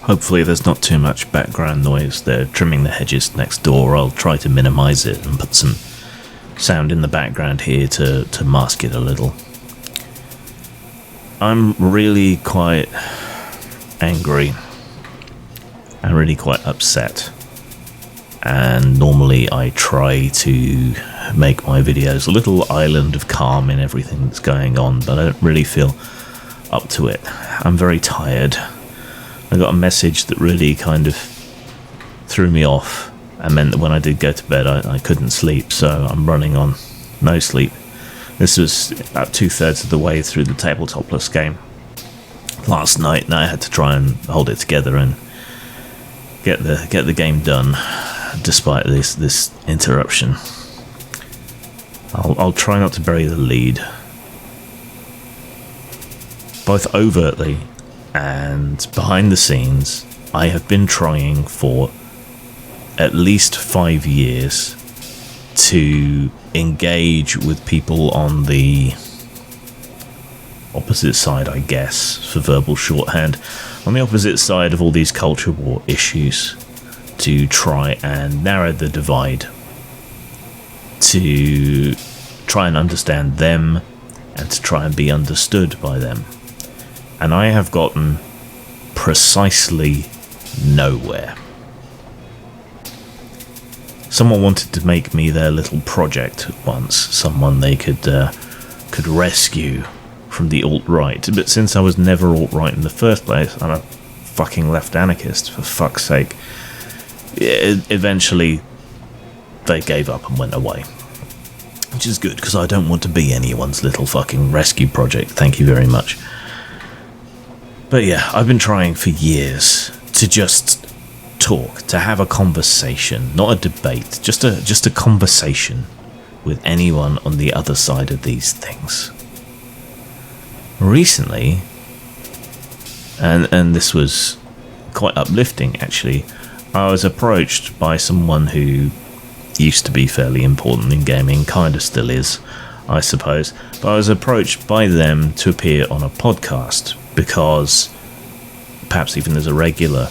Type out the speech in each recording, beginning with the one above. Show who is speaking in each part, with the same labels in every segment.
Speaker 1: Hopefully there's not too much background noise. They're trimming the hedges next door. I'll try to minimise it and put some sound in the background here to mask it a little. I'm really quite angry and really quite upset. And normally I try to make my videos a little island of calm in everything that's going on, but I don't really feel up to it. I'm very tired. I got a message that really kind of threw me off and meant that when I did go to bed I couldn't sleep, so I'm running on no sleep. This was about 2/3 of the way through the Tabletopless game last night, and I had to try and hold it together and get the game done despite this interruption. I'll try not to bury the lead. Both overtly and behind the scenes, I have been trying for at least 5 years to engage with people on the opposite side, I guess, for verbal shorthand, on the opposite side of all these culture war issues, to try and narrow the divide, to try and understand them, and to try and be understood by them. And I have gotten precisely nowhere. Someone wanted to make me their little project once, someone they could rescue from the alt-right, but since I was never alt-right in the first place, I'm a fucking left anarchist, for fuck's sake, eventually they gave up and went away. Which is good, because I don't want to be anyone's little fucking rescue project, thank you very much. But yeah, I've been trying for years to just talk, to have a conversation, not a debate, just a conversation with anyone on the other side of these things. Recently, and this was quite uplifting actually, I was approached by someone who used to be fairly important in gaming, kind of still is, I suppose, but I was approached by them to appear on a podcast, because, perhaps even as a regular,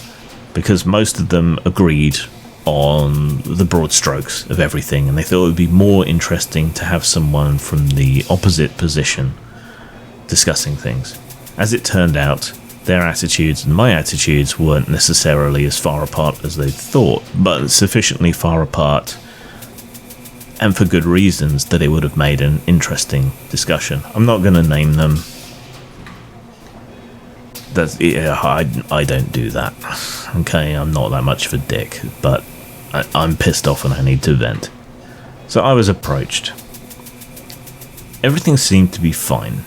Speaker 1: because most of them agreed on the broad strokes of everything, and they thought it would be more interesting to have someone from the opposite position discussing things. As it turned out, their attitudes and my attitudes weren't necessarily as far apart as they thought, but sufficiently far apart, and for good reasons, that it would have made an interesting discussion. I'm not going to name them. I don't do that. Okay, I'm not that much of a dick, but I'm pissed off and I need to vent. So I was approached. Everything seemed to be fine.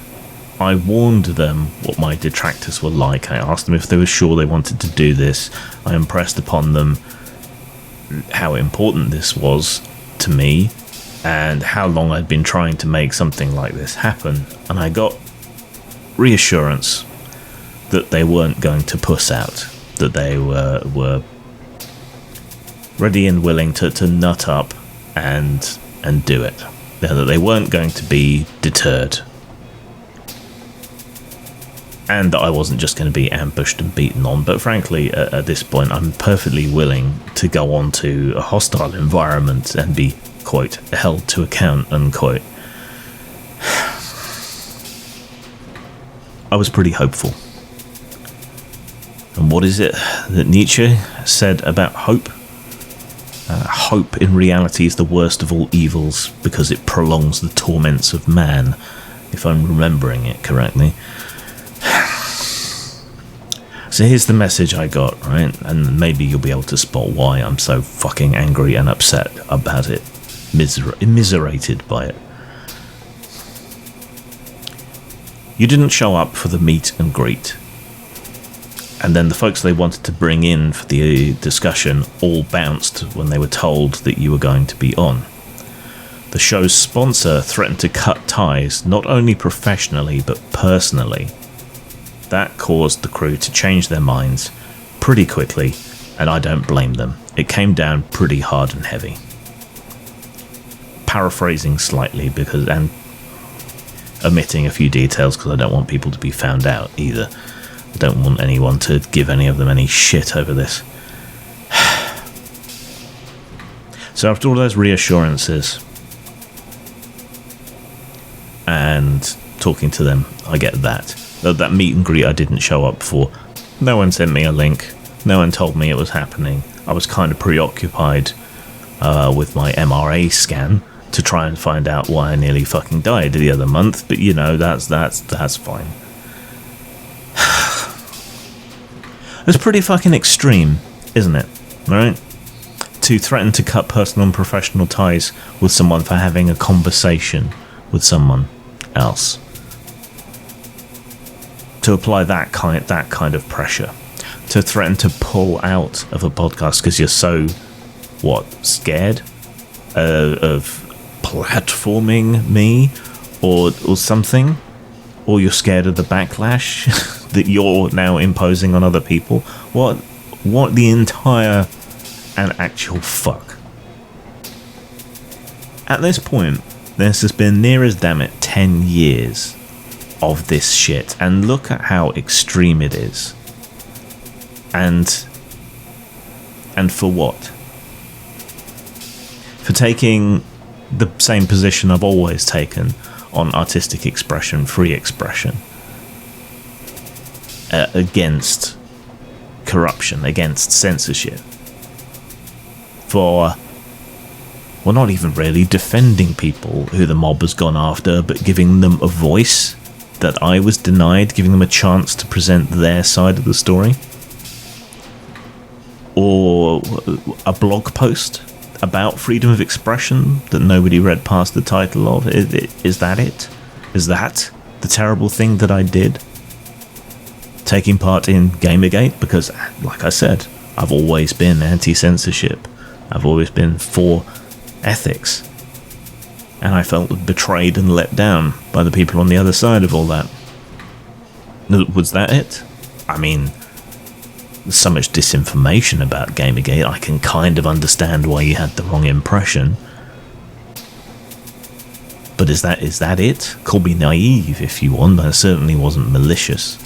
Speaker 1: I warned them what my detractors were like. I asked them if they were sure they wanted to do this. I impressed upon them how important this was to me and how long I'd been trying to make something like this happen. And I got reassurance that they weren't going to puss out, that they were ready and willing to nut up and do it. That they weren't going to be deterred. And that I wasn't just going to be ambushed and beaten on, but frankly, at this point, I'm perfectly willing to go on to a hostile environment and be, quote, held to account, unquote. I was pretty hopeful. And what is it that Nietzsche said about hope? Hope in reality is the worst of all evils because it prolongs the torments of man, if I'm remembering it correctly. So here's the message I got, right? And maybe you'll be able to spot why I'm so fucking angry and upset about it, immiserated by it. You didn't show up for the meet and greet. And then the folks they wanted to bring in for the discussion all bounced when they were told that you were going to be on. The show's sponsor threatened to cut ties, not only professionally but personally. That caused the crew to change their minds pretty quickly, and I don't blame them. It came down pretty hard and heavy. Paraphrasing slightly and omitting a few details because I don't want people to be found out either. I don't want anyone to give any of them any shit over this. So after all those reassurances and talking to them, I get that meet and greet I didn't show up for. No one sent me a link. No one told me it was happening. I was kind of preoccupied with my MRA scan to try and find out why I nearly fucking died the other month. But you know, that's fine. It's pretty fucking extreme, isn't it? Right? To threaten to cut personal and professional ties with someone for having a conversation with someone else. To apply that kind of pressure. To threaten to pull out of a podcast because you're so, scared of platforming me or something? Or you're scared of the backlash that you're now imposing on other people? What the entire and actual fuck? At this point, this has been near as damn it 10 years of this shit, and look at how extreme it is. And for what? For taking the same position I've always taken on artistic expression, free expression, against corruption, against censorship, for, well, not even really defending people who the mob has gone after, but giving them a voice that I was denied, giving them a chance to present their side of the story. Or a blog post about freedom of expression that nobody read past the title of. Is that it? Is that the terrible thing that I did? Taking part in Gamergate, because, like I said, I've always been anti-censorship. I've always been for ethics. And I felt betrayed and let down by the people on the other side of all that. Was that it? I mean, there's so much disinformation about Gamergate, I can kind of understand why you had the wrong impression. But is that it? Call me naive if you want, but it certainly wasn't malicious.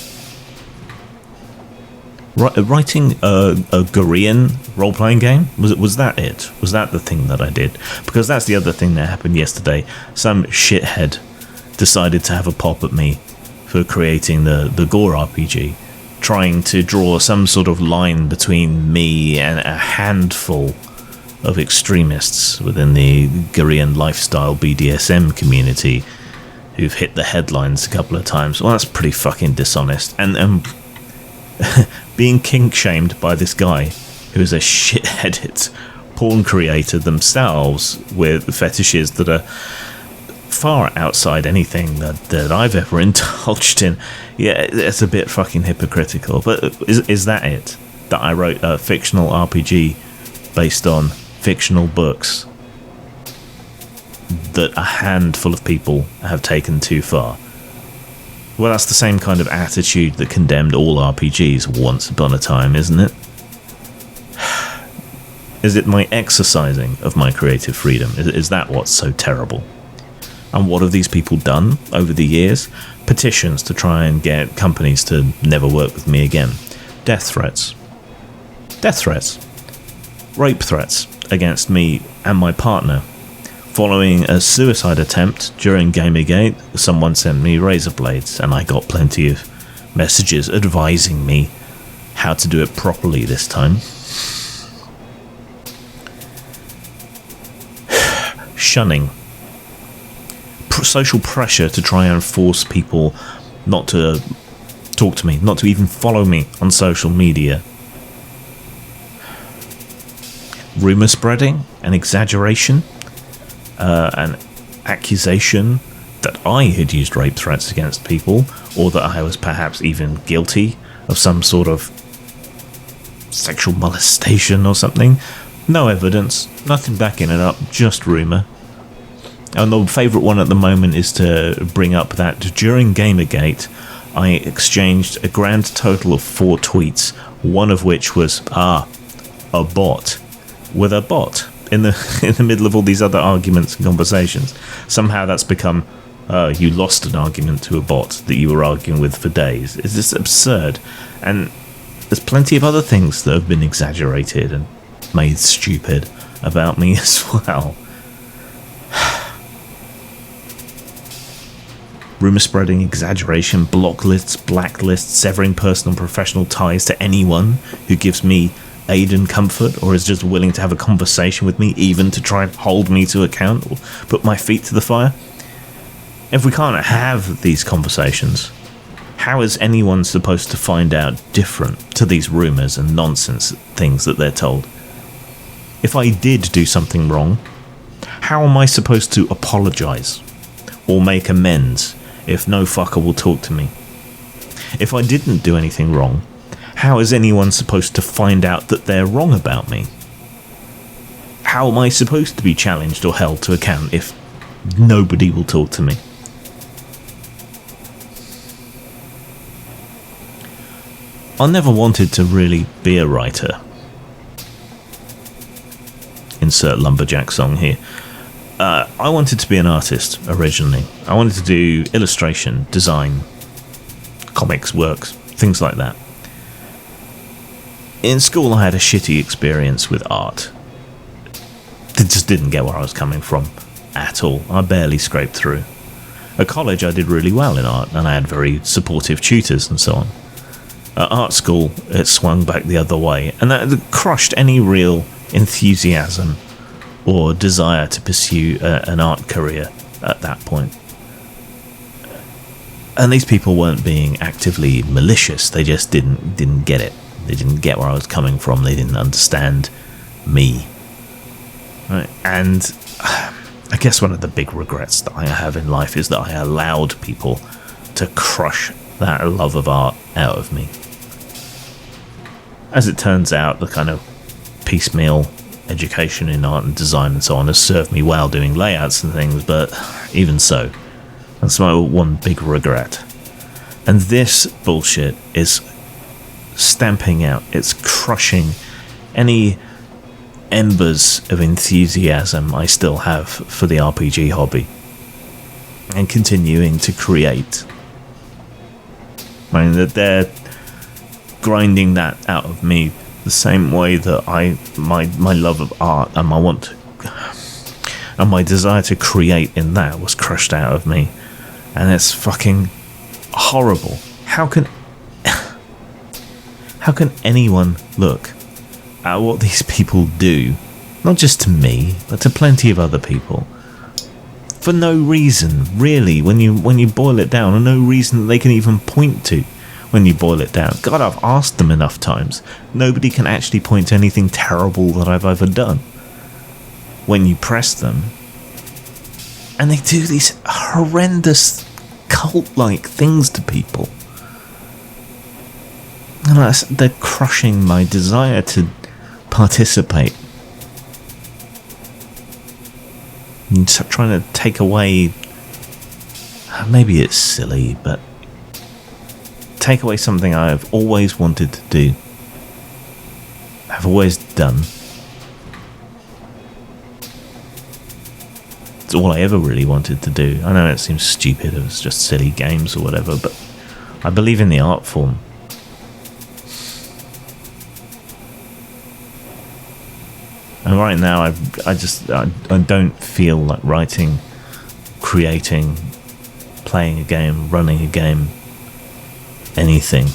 Speaker 1: Writing a Korean role-playing game? Was that it? Was that the thing that I did? Because that's the other thing that happened yesterday. Some shithead decided to have a pop at me for creating the Gore RPG, trying to draw some sort of line between me and a handful of extremists within the Korean lifestyle BDSM community who've hit the headlines a couple of times. Well, that's pretty fucking dishonest. And being kink-shamed by this guy who is a shit-headed porn creator themselves with fetishes that are far outside anything that I've ever indulged in. Yeah, it's a bit fucking hypocritical. But is that it? That I wrote a fictional RPG based on fictional books that a handful of people have taken too far? Well, that's the same kind of attitude that condemned all RPGs once upon a time, isn't it? Is it my exercising of my creative freedom? Is that what's so terrible? And what have these people done over the years? Petitions to try and get companies to never work with me again. Death threats. Rape threats against me and my partner. Following a suicide attempt during Gamergate, someone sent me razor blades, and I got plenty of messages advising me how to do it properly this time. Shunning. Social pressure to try and force people not to talk to me, not to even follow me on social media. Rumour spreading, an exaggeration, an accusation that I had used rape threats against people, or that I was perhaps even guilty of some sort of sexual molestation or something. No evidence, nothing backing it up, just rumour. And the favourite one at the moment is to bring up that during Gamergate, I exchanged a grand total of 4 tweets, one of which was, a bot, with a bot in the middle of all these other arguments and conversations. Somehow that's become You lost an argument to a bot that you were arguing with for days. It's just absurd. And there's plenty of other things that have been exaggerated and made stupid about me as well. Rumour spreading, exaggeration, block lists, blacklists, severing personal and professional ties to anyone who gives me aid and comfort or is just willing to have a conversation with me, even to try and hold me to account or put my feet to the fire. If we can't have these conversations, how is anyone supposed to find out different to these rumours and nonsense things that they're told? If I did do something wrong, how am I supposed to apologise or make amends if no fucker will talk to me? If I didn't do anything wrong, how is anyone supposed to find out that they're wrong about me? How am I supposed to be challenged or held to account if nobody will talk to me? I never wanted to really be a writer. Insert lumberjack song here. I wanted to be an artist originally. I wanted to do illustration, design, comics, works, things like that. In school I had a shitty experience with art. I just didn't get where I was coming from at all. I barely scraped through. At college I did really well in art and I had very supportive tutors and so on. At art school it swung back the other way and that crushed any real enthusiasm or desire to pursue an art career at that point. And these people weren't being actively malicious, they just didn't get it. They didn't get where I was coming from, they didn't understand me. Right? And I guess one of the big regrets that I have in life is that I allowed people to crush that love of art out of me. As it turns out, the kind of piecemeal education in art and design and so on has served me well doing layouts and things, but even so, that's my one big regret. And this bullshit is stamping out, it's crushing any embers of enthusiasm I still have for the RPG hobby and continuing to create. I mean, that they're grinding that out of me the same way that my love of art and my desire to create in that was crushed out of me, and it's fucking horrible. How can anyone look at what these people do, not just to me but to plenty of other people, for no reason really, when you boil it down, and no reason that they can even point to when you boil it down? God, I've asked them enough times. Nobody can actually point to anything terrible that I've ever done. When you press them, and they do these horrendous cult-like things to people, and they're crushing my desire to participate. And trying to take away, maybe it's silly, but take away something I've always wanted to do. I've always done. It's all I ever really wanted to do. I know it seems stupid, it was just silly games or whatever, but I believe in the art form. And right now I don't feel like writing, creating, playing a game, running a game, anything.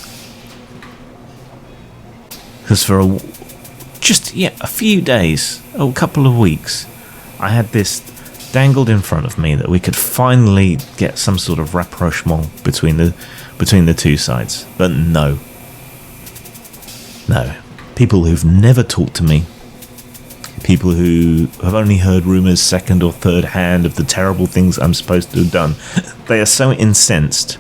Speaker 1: Because for a few days, a couple of weeks, I had this dangled in front of me that we could finally get some sort of rapprochement between the two sides. But no. People who've never talked to me, people who have only heard rumours second or third hand of the terrible things I'm supposed to have done, they are so incensed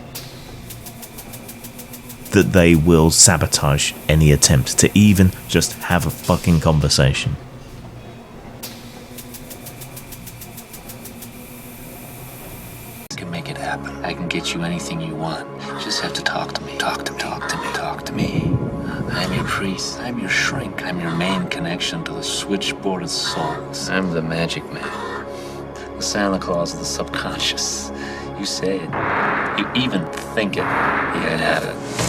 Speaker 1: that they will sabotage any attempt to even just have a fucking conversation.
Speaker 2: I can make it happen. I can get you anything you want. You just have to talk to me. Talk to me. Talk to me. Talk to me. I'm your priest. I'm your shrink. I'm your main connection to the switchboard of souls. I'm the magic man. The Santa Claus of the subconscious. You say it. You even think it. You can't have it.